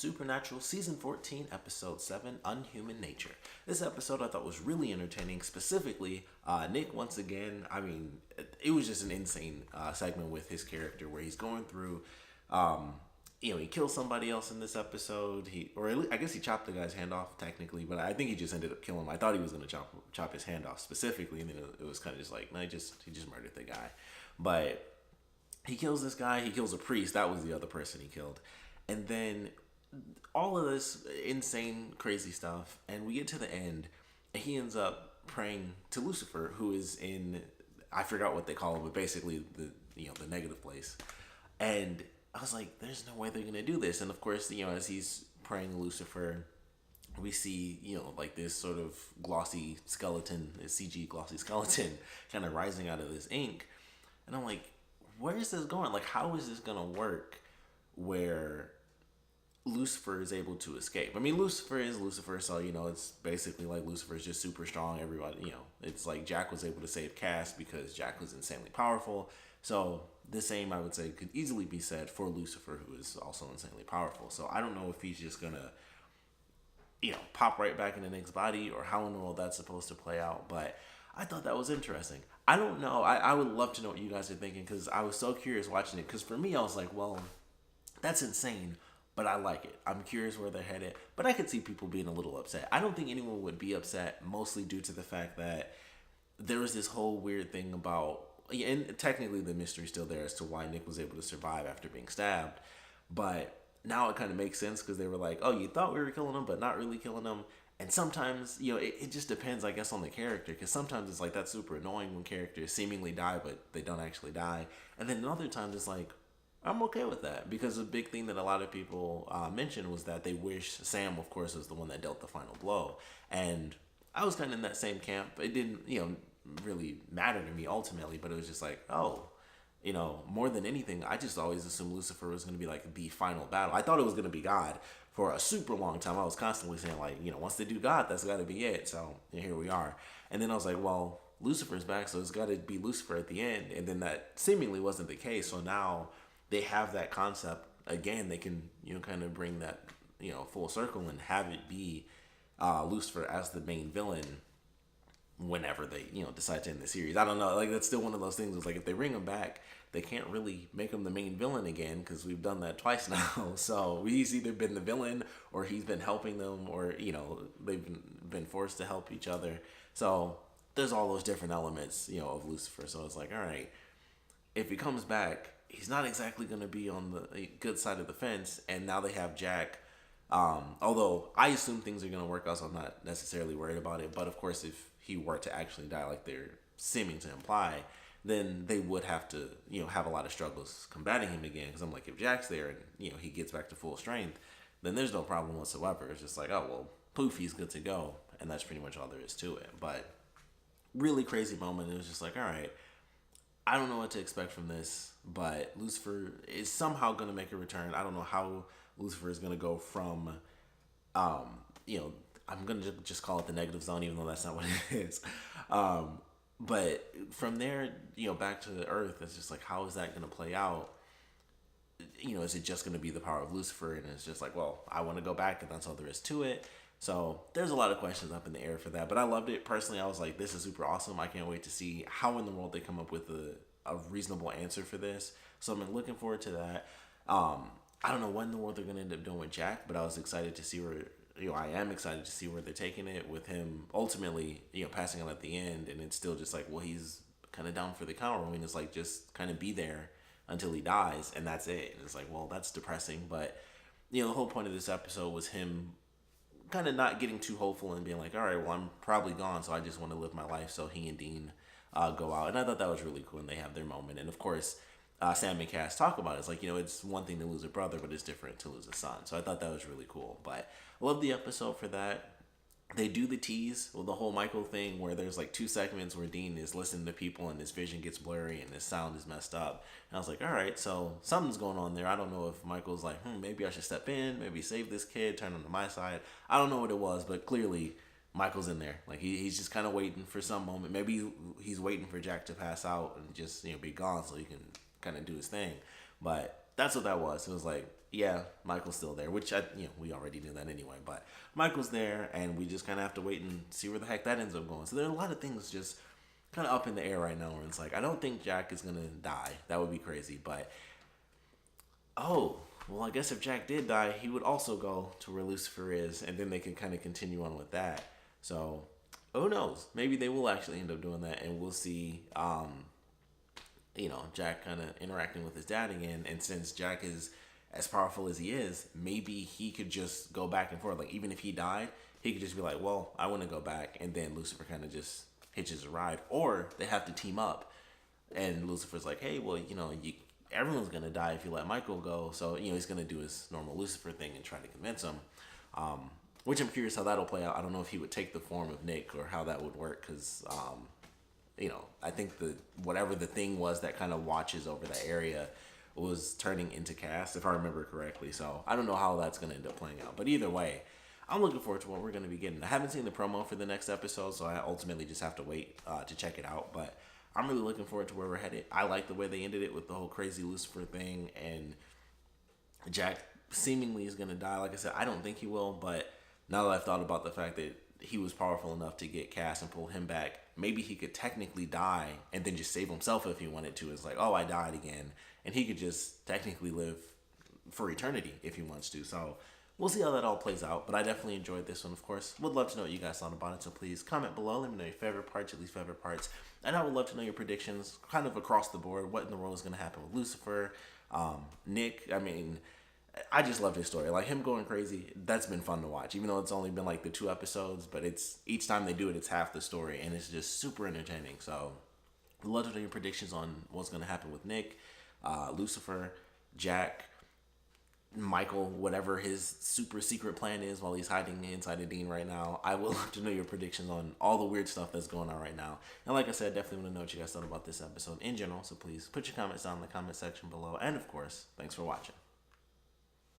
Supernatural Season 14, Episode 7, Unhuman Nature. This episode I thought was really entertaining. Specifically, Nick, once again, it was just an insane segment with his character where he's going through, he kills somebody else in this episode. I guess he chopped the guy's hand off technically, but I think he just ended up killing him. I thought he was going to chop his hand off specifically, and then it was kind of just like, no, he just murdered the guy. But he kills this guy, he kills a priest, that was the other person he killed. And then all of this insane, crazy stuff, and we get to the end, and he ends up praying to Lucifer, who is in, I forgot what they call him, but basically the negative place. And I was like, there's no way they're gonna do this. And of course, as he's praying to Lucifer, we see, like this sort of glossy skeleton, this CG glossy skeleton, kind of rising out of this ink. And I'm like, where is this going? Like, how is this gonna work where Lucifer is able to escape? I mean, Lucifer is Lucifer, so it's basically like Lucifer is just super strong. Everybody, it's like Jack was able to save Cass because Jack was insanely powerful. So the same, I would say, could easily be said for Lucifer, who is also insanely powerful. So I don't know if he's just gonna, pop right back into Nick's body, or how in the world that's supposed to play out. But I thought that was interesting. I don't know. I would love to know what you guys are thinking, because I was so curious watching it. Because for me, I was like, well, that's insane, but I like it. I'm curious where they're headed, but I could see people being a little upset. I don't think anyone would be upset, mostly due to the fact that there was this whole weird thing about, and technically the mystery's still there as to why Nick was able to survive after being stabbed, but now it kind of makes sense, because they were like, oh, you thought we were killing him, but not really killing him. And sometimes, it just depends, I guess, on the character, because sometimes it's like, that's super annoying when characters seemingly die, but they don't actually die. And then other times it's like, I'm okay with that, because a big thing that a lot of people mentioned was that they wish Sam, of course, was the one that dealt the final blow. And I was kind of in that same camp. It didn't, really matter to me ultimately, but it was just like, oh, more than anything, I just always assumed Lucifer was going to be like the final battle. I thought it was going to be God for a super long time. I was constantly saying like, once they do God, that's got to be it. So here we are. And then I was like, well, Lucifer's back, so it's got to be Lucifer at the end. And then that seemingly wasn't the case. So now they have that concept again. They can, kind of bring that, full circle and have it be Lucifer as the main villain whenever they, decide to end the series. I don't know. Like, that's still one of those things. It's like, if they bring him back, they can't really make him the main villain again, because we've done that twice now. So he's either been the villain, or he's been helping them, or, they've been forced to help each other. So there's all those different elements, of Lucifer. So it's like, all right, if he comes back, he's not exactly going to be on the good side of the fence. And now they have Jack. Although I assume things are going to work out, so I'm not necessarily worried about it. But of course, if he were to actually die, like they're seeming to imply, then they would have to, have a lot of struggles combating him again. Because I'm like, if Jack's there and, he gets back to full strength, then there's no problem whatsoever. It's just like, oh, well, poof, he's good to go. And that's pretty much all there is to it. But really crazy moment. It was just like, all right, I don't know what to expect from this, but Lucifer is somehow going to make a return. I don't know how Lucifer is going to go from, I'm going to just call it the negative zone, even though that's not what it is. But from there, back to the earth, it's just like, how is that going to play out? Is it just going to be the power of Lucifer? And it's just like, well, I want to go back, and that's all there is to it. So there's a lot of questions up in the air for that. But I loved it. Personally, I was like, this is super awesome. I can't wait to see how in the world they come up with a reasonable answer for this. So I'm looking forward to that. I don't know what in the world they're going to end up doing with Jack, but I was excited to see where, I am excited to see where they're taking it with him ultimately, passing out at the end. And it's still just like, well, he's kind of down for the count. I mean, it's like, just kind of be there until he dies, and that's it. And it's like, well, that's depressing. But, the whole point of this episode was him kind of not getting too hopeful and being like, all right, well, I'm probably gone, so I just want to live my life. So he and Dean go out. And I thought that was really cool, and they have their moment. And of course, Sam and Cass talk about it. It's like, it's one thing to lose a brother, but it's different to lose a son. So I thought that was really cool. But I love the episode for that. They do the tease with the whole Michael thing, where there's like 2 segments where Dean is listening to people and his vision gets blurry and his sound is messed up. And I was like, all right, so something's going on there. I don't know if Michael's like, maybe I should step in, maybe save this kid, turn him to my side. I don't know what it was, but clearly Michael's in there. Like, he's just kind of waiting for some moment. Maybe he's waiting for Jack to pass out and just, be gone so he can kind of do his thing. But that's what that was. It was like, yeah, Michael's still there, which we already knew that anyway. But Michael's there, and we just kind of have to wait and see where the heck that ends up going. So there are a lot of things just kind of up in the air right now, where it's like I don't think Jack is gonna die. That would be crazy. But oh, well, I guess if Jack did die, he would also go to where Lucifer is, and then they could kind of continue on with that. So who knows? Maybe they will actually end up doing that, and we'll see. Jack kind of interacting with his dad again. And since Jack is as powerful as he is, maybe he could just go back and forth. Like, even if he died, he could just be like, well, I want to go back. And then Lucifer kind of just hitches a ride. Or they have to team up. And Lucifer's like, hey, well, everyone's going to die if you let Michael go. So, he's going to do his normal Lucifer thing and try to convince him. Which I'm curious how that'll play out. I don't know if he would take the form of Nick or how that would work. Because, I think whatever the thing was that kind of watches over the area was turning into Cass, if I remember correctly. So I don't know how that's going to end up playing out. But either way, I'm looking forward to what we're going to be getting. I haven't seen the promo for the next episode, so I ultimately just have to wait to check it out. But I'm really looking forward to where we're headed. I like the way they ended it with the whole crazy Lucifer thing. And Jack seemingly is going to die. Like I said, I don't think he will. But now that I've thought about the fact that he was powerful enough to get Cass and pull him back, maybe he could technically die and then just save himself if he wanted to. It's like, oh, I died again. And he could just technically live for eternity if he wants to. So we'll see how that all plays out. But I definitely enjoyed this one, of course. Would love to know what you guys thought about it. So please comment below. Let me know your favorite parts, your least favorite parts. And I would love to know your predictions kind of across the board. What in the world is going to happen with Lucifer? Nick, I just love his story. Like, him going crazy, that's been fun to watch. Even though it's only been like the 2 episodes, but it's each time they do it, it's half the story, and it's just super entertaining. So, I'd love to know your predictions on what's going to happen with Nick, Lucifer, Jack, Michael, whatever his super secret plan is while he's hiding inside of Dean right now. I would love to know your predictions on all the weird stuff that's going on right now. And like I said, definitely want to know what you guys thought about this episode in general. So please put your comments down in the comment section below. And of course, thanks for watching.